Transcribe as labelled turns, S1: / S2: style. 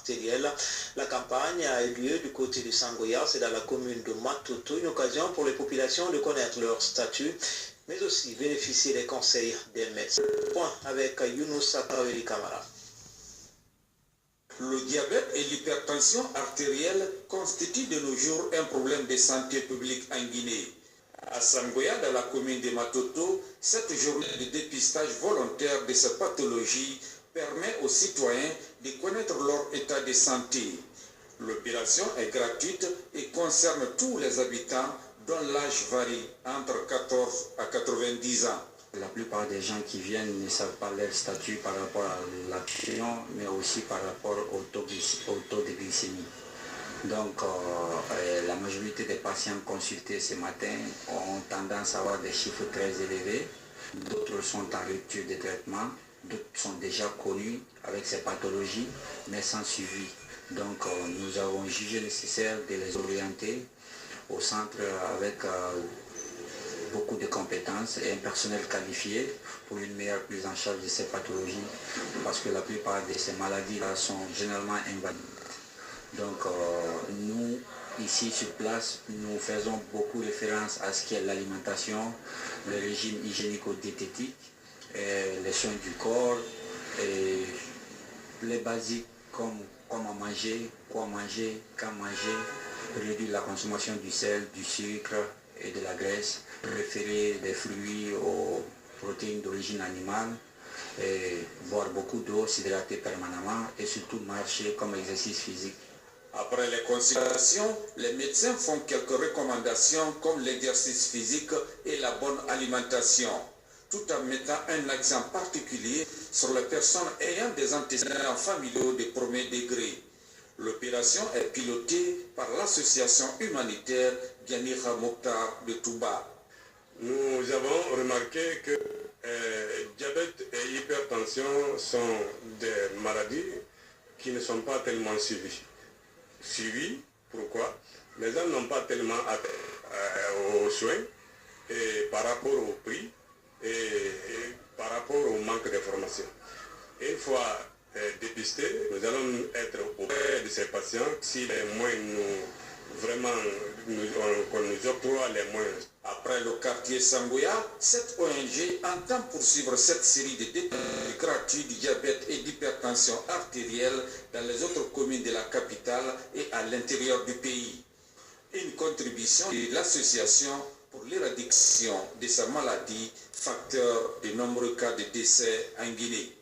S1: artérielle. La campagne a eu lieu du côté de Sangoya, c'est dans la commune de Matoto, une occasion pour les populations de connaître leur statut, mais aussi bénéficier des conseils des médecins. Point avec Younous Kaweli Kamara.
S2: Le diabète et l'hypertension artérielle constituent de nos jours un problème de santé publique en Guinée. À Sangoya, dans la commune de Matoto, cette journée de dépistage volontaire de ces pathologies permet aux citoyens de connaître leur état de santé. L'opération est gratuite et concerne tous les habitants dont l'âge varie entre 14 à 90 ans.
S3: La plupart des gens qui viennent ne savent pas leur statut par rapport à l'action, mais aussi par rapport au taux de glycémie. Donc, la majorité des patients consultés ce matin ont tendance à avoir des chiffres très élevés. D'autres sont en rupture de traitement, d'autres sont déjà connus avec ces pathologies, mais sans suivi. Donc, nous avons jugé nécessaire de les orienter au centre avec beaucoup de compétences et un personnel qualifié pour une meilleure prise en charge de ces pathologies, parce que la plupart de ces maladies-là sont généralement invalides. Donc nous, ici sur place, nous faisons beaucoup référence à ce qu'est l'alimentation, le régime hygiénico-diététique, les soins du corps, et les basiques comme comment manger, quoi manger, quand manger, réduire la consommation du sel, du sucre et de la graisse, préférer des fruits aux protéines d'origine animale, et boire beaucoup d'eau, s'hydrater permanemment et surtout marcher comme exercice physique.
S2: Après les consultations, les médecins font quelques recommandations comme l'exercice physique et la bonne alimentation, tout en mettant un accent particulier sur les personnes ayant des antécédents familiaux de premier degré. L'opération est pilotée par l'association humanitaire Dianira Mokhtar de Touba.
S4: Nous avons remarqué que diabète et hypertension sont des maladies qui ne sont pas tellement suivies. Pourquoi? Les gens n'ont pas tellement accès aux soins et par rapport au prix et par rapport au manque d'information. Une fois dépistés, nous allons être auprès de ces patients si les moyens qu'on nous octroie les moyens.
S2: Après le quartier Sangoya, cette ONG entend poursuivre cette série de dépistages gratuits du diabète et d'hypertension artérielle dans les autres communes de la capitale et à l'intérieur du pays. Une contribution de l'association pour l'éradication de sa maladie, facteur de nombreux cas de décès en Guinée.